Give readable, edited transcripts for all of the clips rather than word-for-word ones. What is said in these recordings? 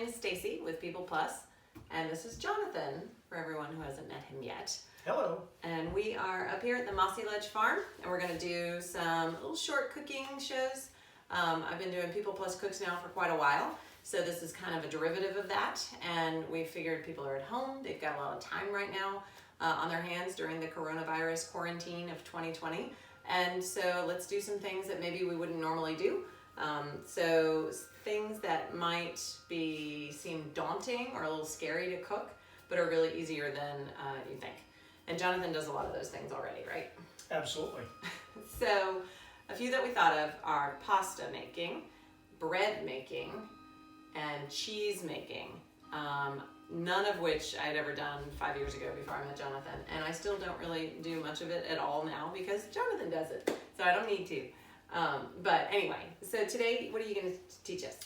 name is Stacy with People Plus, and this is Jonathan, for everyone who hasn't met him yet. Hello. And we are up here at the Mossy Ledge Farm, and we're going to do some little short cooking shows. I've been doing People Plus Cooks now for quite a while, so this is kind of a derivative of that, and we figured people are at home, they've got a lot of time right now on their hands during the coronavirus quarantine of 2020, and so let's do some things that maybe we wouldn't normally do. So things that might seem daunting or a little scary to cook, but are really easier than you think. And Jonathan does a lot of those things already, right? Absolutely. So a few that we thought of are pasta making, bread making, and cheese making. None of which I'd ever done 5 years ago before I met Jonathan. And I still don't really do much of it at all now because Jonathan does it. So I don't need to. But anyway, so today, what are you going to teach us?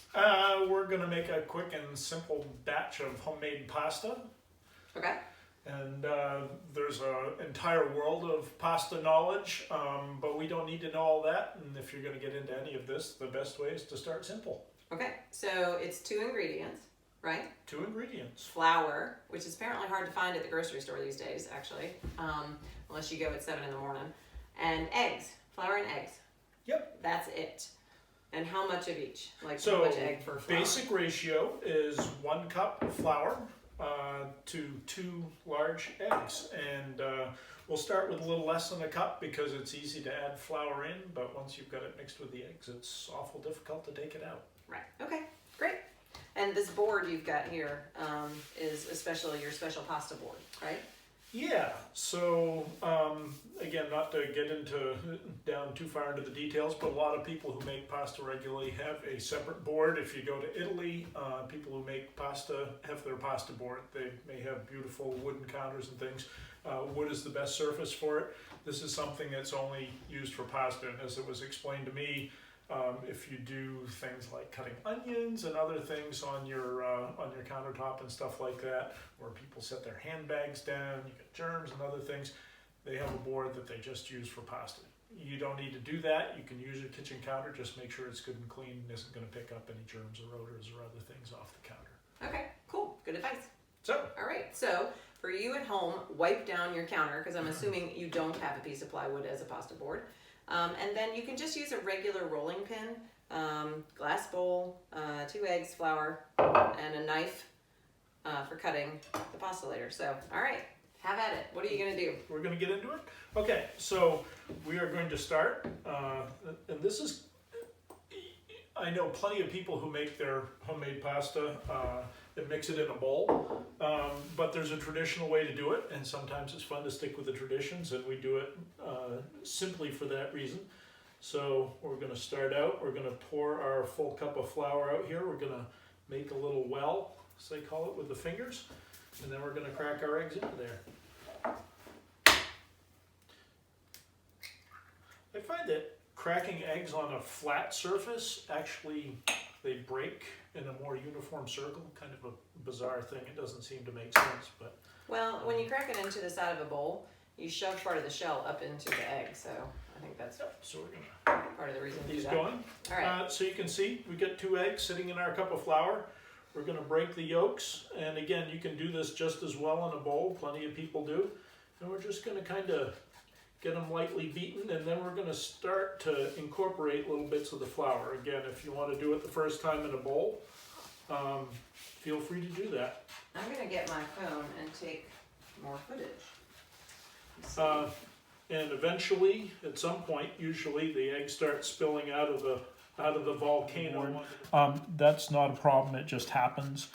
We're going to make a quick and simple batch of homemade pasta. Okay. And there's an entire world of pasta knowledge, but we don't need to know all that. And if you're going to get into any of this, the best way is to start simple. Okay, so it's 2 ingredients, right? 2 ingredients. Flour, which is apparently hard to find at the grocery store these days, actually, unless you go at 7 in the morning. And eggs, flour and eggs. Yep. That's it. And how much of each? Like So how much egg for flour? Basic ratio is 1 cup of flour to 2 large eggs. And we'll start with a little less than a cup because it's easy to add flour in, but once you've got it mixed with the eggs, it's awful difficult to take it out. Right. Okay, great. And this board you've got here is your special pasta board, right? Yeah, so again, not to get down too far into the details, but a lot of people who make pasta regularly have a separate board. If you go to Italy, people who make pasta have their pasta board. They may have beautiful wooden counters and things. Wood is the best surface for it. This is something that's only used for pasta, and as it was explained to me, if you do things like cutting onions and other things on your countertop and stuff like that, where people set their handbags down, you get germs and other things, they have a board that they just use for pasta. You don't need to do that. You can use your kitchen counter. Just make sure it's good and clean and isn't going to pick up any germs or odors or other things off the counter. Okay, cool. Good advice. So, all right. So for you at home, wipe down your counter because I'm assuming you don't have a piece of plywood as a pasta board. And then you can just use a regular rolling pin, glass bowl, 2 eggs, flour, and a knife for cutting the pasta later. So, all right, have at it. What are you going to do? we're going to get into it. Okay, so we are going to start, and this is, I know plenty of people who make their homemade pasta and mix it in a bowl, but there's a traditional way to do it, and sometimes it's fun to stick with the traditions, and we do it simply for that reason. So we're going to start out, we're going to pour our full cup of flour out here, we're going to make a little well, as they call it, with the fingers, and then we're going to crack our eggs into there. I find that cracking eggs on a flat surface, actually they break in a more uniform circle, kind of a bizarre thing. It doesn't seem to make sense, but... Well, when you crack it into the side of a bowl, you shove part of the shell up into the egg, so I think that's so we're gonna part of the reason to do these that. going. All right. So you can see we get 2 eggs sitting in our cup of flour. We're gonna break the yolks, and again, you can do this just as well in a bowl. Plenty of people do. And we're just gonna kind of get them lightly beaten, and then we're going to start to incorporate little bits of the flour. Again, if you want to do it the first time in a bowl, feel free to do that. I'm going to get my phone and take more footage. And eventually, at some point, usually the eggs start spilling out of the volcano. That's not a problem. It just happens.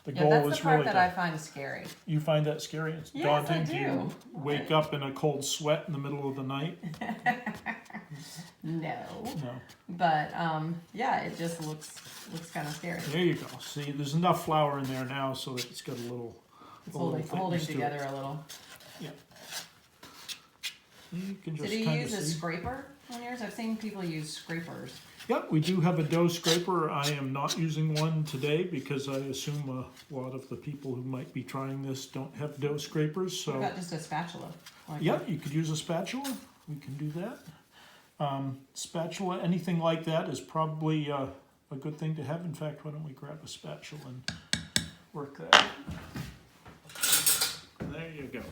The goal that's is the part really that I find scary. You find that scary? It's yes, daunting. I do. Do you wake up in a cold sweat in the middle of the night? No. No. But yeah, it just looks kind of scary. There you go. See, there's enough flour in there now so that it's got a little. It's holding together a little. Yeah. You can just so do you use a scraper on yours? I've seen people use scrapers. Yeah, we do have a dough scraper. I am not using one today because I assume a lot of the people who might be trying this don't have dough scrapers. So. What about just a spatula? Yeah, you could use a spatula. We can do that. Spatula, anything like that is probably a good thing to have. In fact, why don't we grab a spatula and work that in. There you go.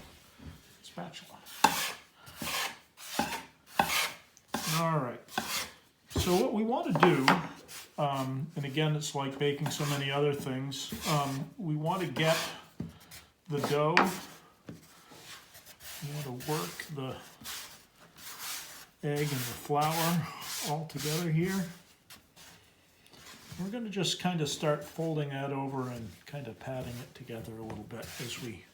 Spatula. All right. So what we want to do, and again, it's like baking so many other things, we want to get the dough, we want to work the egg and the flour all together here. We're going to just kind of start folding that over and kind of patting it together a little bit as we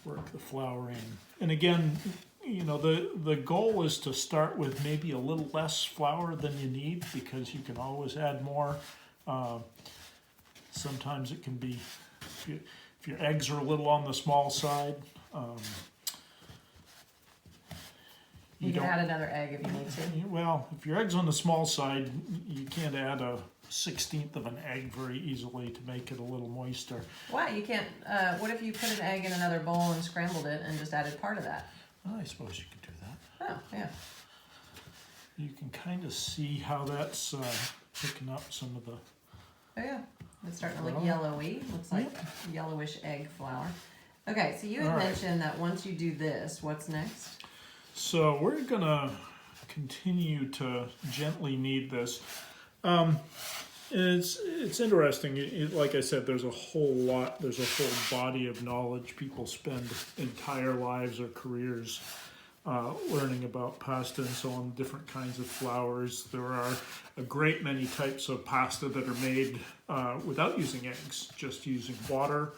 work the flour in. And again, you know, the goal is to start with maybe a little less flour than you need, because you can always add more. Sometimes it can be, if your eggs are a little on the small side, you can add another egg if you need to. Well, if your egg's on the small side, you can't add a 1/16 of an egg very easily to make it a little moister. Why? You can't, what if you put an egg in another bowl and scrambled it and just added part of that? I suppose you could do that. Oh, yeah. You can kind of see how that's picking up some of the... Oh, yeah. It's starting to look yellowy. Looks like yellowish egg flour. Okay, so you had mentioned that once you do this, what's next? So we're going to continue to gently knead this. It's interesting. Like I said, there's a whole body of knowledge. People spend entire lives or careers learning about pasta and so on, different kinds of flours. There are a great many types of pasta that are made without using eggs, just using water.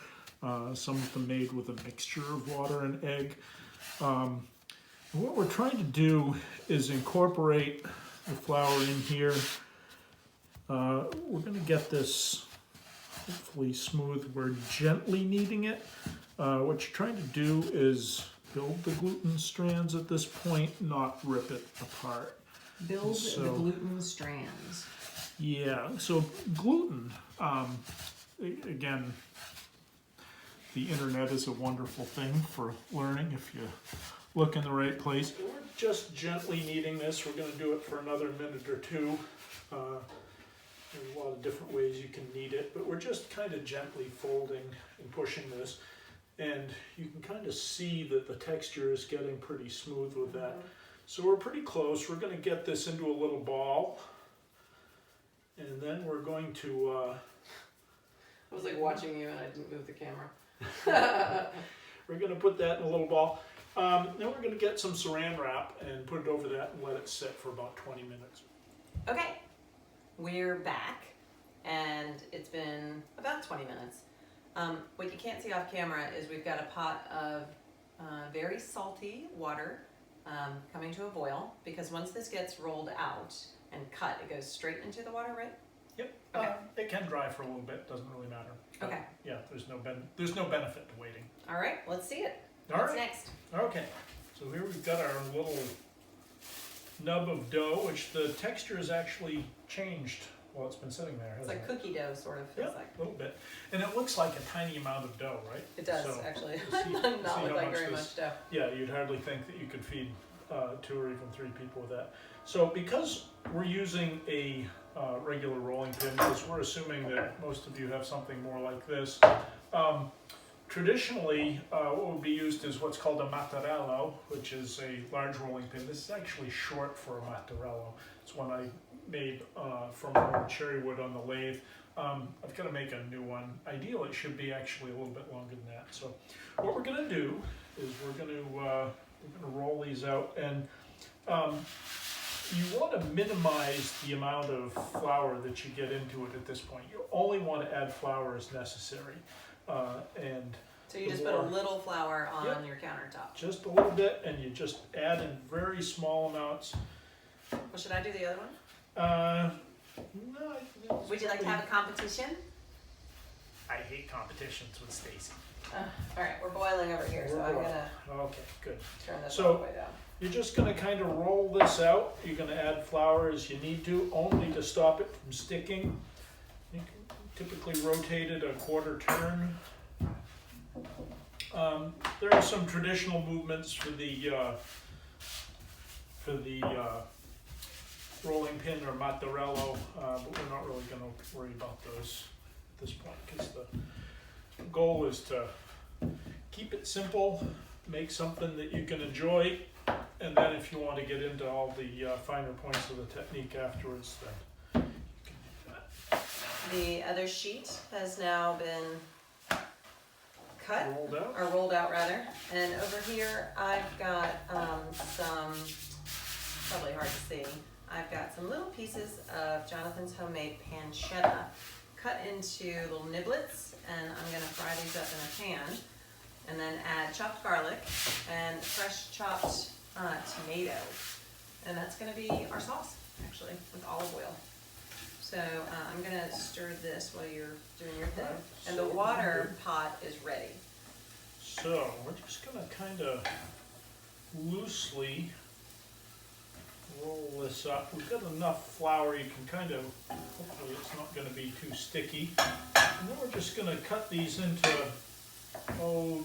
Some of them made with a mixture of water and egg. What we're trying to do is incorporate the flour in here. We're going to get this hopefully smooth. We're gently kneading it. What you're trying to do is build the gluten strands at this point, not rip it apart. Build the gluten strands. Yeah, so gluten, again, the internet is a wonderful thing for learning if you look in the right place. We're just gently kneading this. We're going to do it for another minute or two. There's a lot of different ways you can knead it, but we're just kind of gently folding and pushing this. And you can kind of see that the texture is getting pretty smooth with that. So we're pretty close. We're going to get this into a little ball. And then we're going to... I was like watching you and I didn't move the camera. We're going to put that in a little ball. Then we're going to get some saran wrap and put it over that and let it sit for about 20 minutes. Okay, we're back and it's been about 20 minutes. What you can't see off camera is we've got a pot of very salty water coming to a boil, because once this gets rolled out and cut, it goes straight into the water, right? Yep. Okay. It can dry for a little bit. Doesn't really matter. But okay. Yeah, there's no benefit to waiting. All right, let's see it. What's next? Okay. So here we've got our little nub of dough, which the texture has actually changed while it's been sitting there. It's like cookie dough, sort of. Yeah, a little bit. And it looks like a tiny amount of dough, right? It does, so actually. See Not look like very much dough. Yeah, you'd hardly think that you could feed 2 or even 3 people with that. So because we're using a regular rolling pin, because we're assuming that most of you have something more like this, traditionally what would be used is what's called a mattarello, which is a large rolling pin. This is actually short for a mattarello. It's one I made from old cherry wood on the lathe. I've got to make a new one. Ideally, it should be actually a little bit longer than that. So what we're going to do is we're going to roll these out, and you want to minimize the amount of flour that you get into it at this point. You only want to add flour as necessary. And so you just put a little flour on your countertop. Just a little bit, and you just add in very small amounts. Well, should I do the other one? No. Would you like to have a competition? I hate competitions with Stacy. All right, we're boiling over here, so I'm gonna. Okay, good. Turn this all the way down. You're just gonna kind of roll this out. You're gonna add flour as you need to, only to stop it from sticking. You can typically rotate it a quarter turn. There are some traditional movements for the rolling pin or mozzarella, but we're not really gonna worry about those at this point, because the goal is to keep it simple, make something that you can enjoy, and then if you want to get into all the finer points of the technique afterwards, then you can do that. The other sheet has now been cut, Rolled out. rather. And over here, I've got some, probably hard to see, I've got some little pieces of Jonathan's homemade pancetta cut into little niblets, and I'm gonna fry these up in a pan, and then add chopped garlic and fresh chopped tomato. And that's gonna be our sauce, actually, with olive oil. So I'm gonna stir this while you're doing your thing. And the water pot is ready. So we're just gonna kind of loosely roll this up. We've got enough flour you can kind of, hopefully it's not gonna be too sticky. And then we're just gonna cut these into,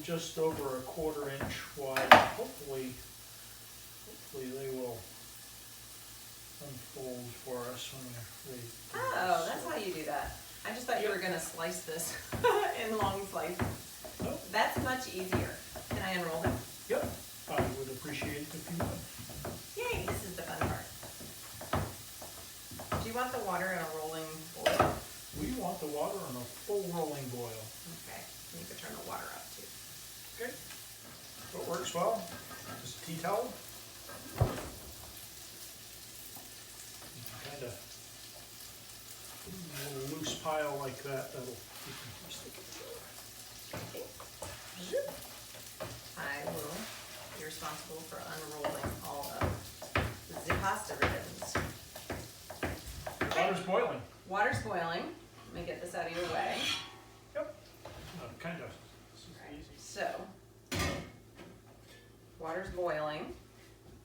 just over 1/4 inch wide. Hopefully they will unfold for us when we're ready. Oh, that's how you do that. I just thought you were gonna slice this in long slices. Nope. That's much easier. Can I unroll them? Yep, I would appreciate it if you would. Yay, this is the fun part. Do you want the water in a rolling boil? We want the water on a full rolling boil. Okay, you can turn the water up too. Okay, so it works well. Just a tea towel. Kind of a little loose pile like that, that'll keep them from sticking together. Okay. I will be responsible for unrolling all of the pasta ribbons. Water's boiling. Water's boiling. Let me get this out of your way. Yep. Kind of. This is Right. easy. So, water's boiling.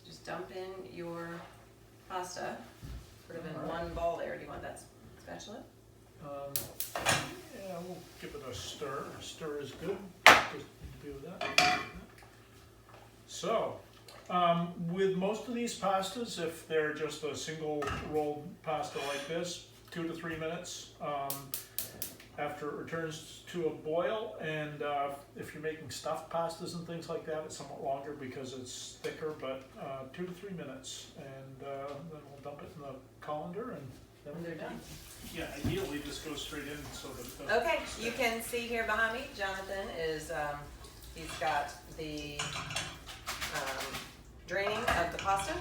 Just dump in your pasta, sort of in one bowl there. Do you want that spatula? Yeah, we'll give it a stir. A stir is good. Just need to be with that. So, with most of these pastas, if they're just a single rolled pasta like this, 2 to 3 minutes after it returns to a boil. And if you're making stuffed pastas and things like that, it's somewhat longer because it's thicker, but 2 to 3 minutes. And then we'll dump it in the colander, and then They're done. Yeah, ideally this goes straight in so that it doesn't. Okay, you can see here behind me, Jonathan is, he's got the draining of the pasta.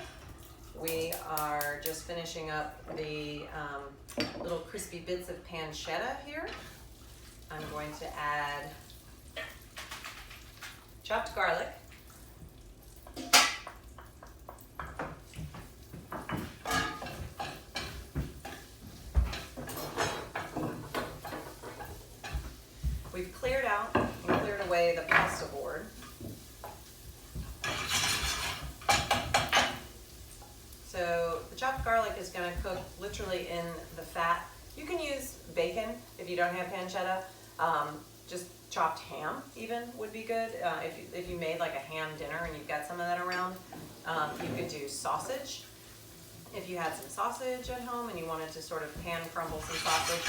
We are just finishing up the little crispy bits of pancetta here. I'm going to add chopped garlic. We've cleared out and cleared away the pasta board. So the chopped garlic is going to cook literally in the fat. You can use bacon if you don't have pancetta. Just chopped ham even would be good. If you made like a ham dinner and you've got some of that around, you could do sausage. If you had some sausage at home and you wanted to sort of pan crumble some sausage,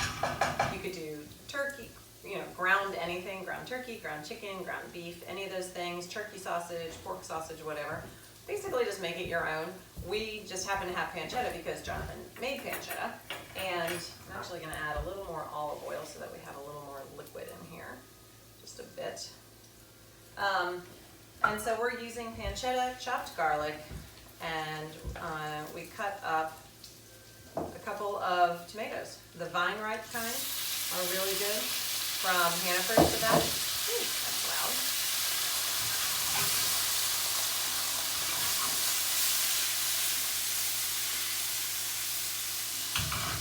you could do turkey, ground anything, ground turkey, ground chicken, ground beef, any of those things, turkey sausage, pork sausage, whatever. Basically just make it your own. We just happen to have pancetta because Jonathan made pancetta, and I'm actually going to add a little more olive oil so that we have a little more liquid in here, just a bit. And so we're using pancetta, chopped garlic, and we cut up a couple of tomatoes. The vine ripe kind are really good from Hannaford for that. Ooh, that's loud.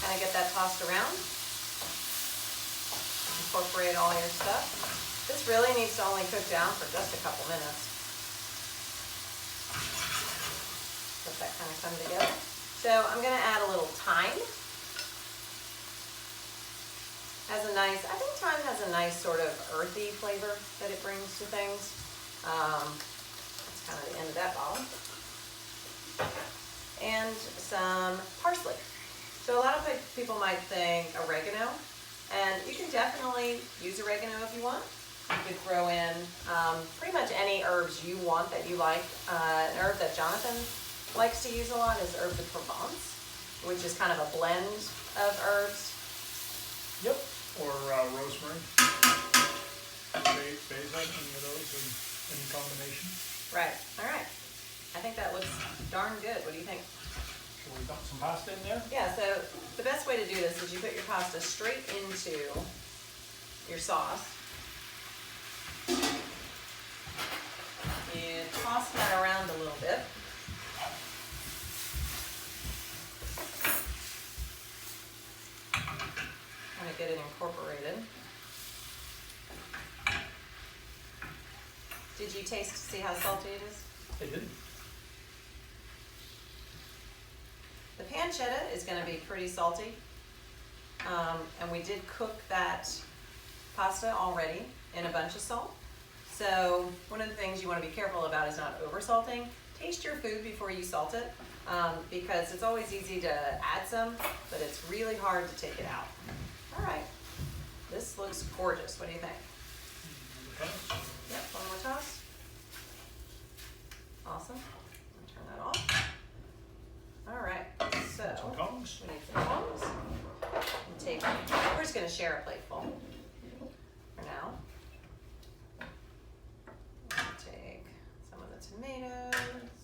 Kind of get that tossed around. Incorporate all your stuff. This really needs to only cook down for just a couple minutes. Let that kind of come together. So I'm going to add a little thyme. I think thyme has a nice sort of earthy flavor that it brings to things. That's kind of the end of that bottle. and some parsley. So a lot of people might think oregano, and you can definitely use oregano if you want. You could throw in pretty much any herbs you want that you like. An herb that Jonathan likes to use a lot is herb de Provence, which is kind of a blend of herbs. Yep. Or rosemary. Basil, any of those, or any combination. Right. All right. I think that looks darn good. What do you think? So we got some pasta in there. Yeah, so the best way to do this is you put your pasta straight into your sauce. You toss that around a little bit. Kind of get it incorporated. Did you taste to see how salty it is? I did. The pancetta is going to be pretty salty, and we did cook that pasta already in a bunch of salt. So one of the things you want to be careful about is not over salting. Taste your food before you salt it, because it's always easy to add some, but it's really hard to take it out. All right, this looks gorgeous. What do you think? Yep, one more toss. Awesome. Turn that off. All right, so Some tongs. we need some tongs. We're just going to share a plateful for now. Take some of the tomatoes.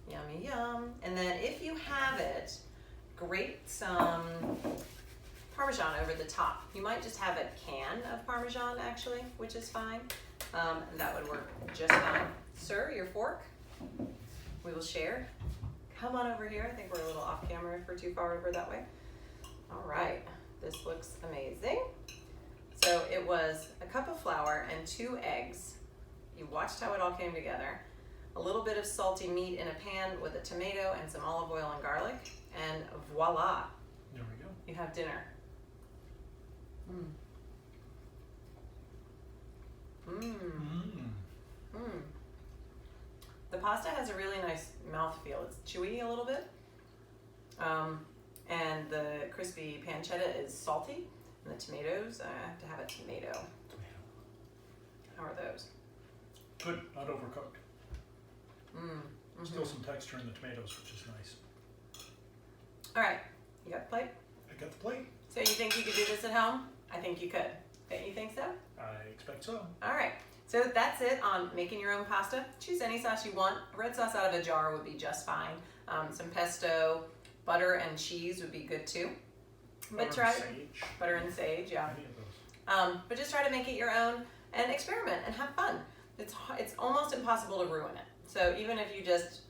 Yummy, yum. And then if you have it, grate some Parmesan over the top. You might just have a can of Parmesan actually, which is fine. And that would work just fine. Sir, your fork, we will share. Come on over here. I think we're a little off camera if we're too far over that way. All right, this looks amazing. So it was a cup of flour and 2 eggs. You watched how it all came together. A little bit of salty meat in a pan with a tomato and some olive oil and garlic, and voila, There we go. you have dinner. The pasta has a really nice mouthfeel. It's chewy a little bit, and the crispy pancetta is salty. And the tomatoes, I have to have a tomato. How are those? Good, not overcooked. Still some texture in the tomatoes, which is nice. All right, you got the plate? I got the plate. So you think you could do this at home? I think you could. Don't you think so? I expect so. All right, so that's it on making your own pasta. Choose any sauce you want. Red sauce out of a jar would be just fine. Some pesto, butter and cheese would be good too. But try sage. Butter and sage, yeah. Any of those. But just try to make it your own and experiment and have fun. It's almost impossible to ruin it. So even if you just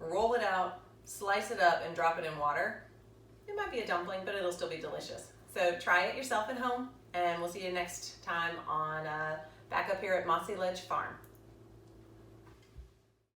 roll it out, slice it up, and drop it in water, it might be a dumpling, but it'll still be delicious. So try it yourself at home, and we'll see you next time on back up here at Mossy Ledge Farm.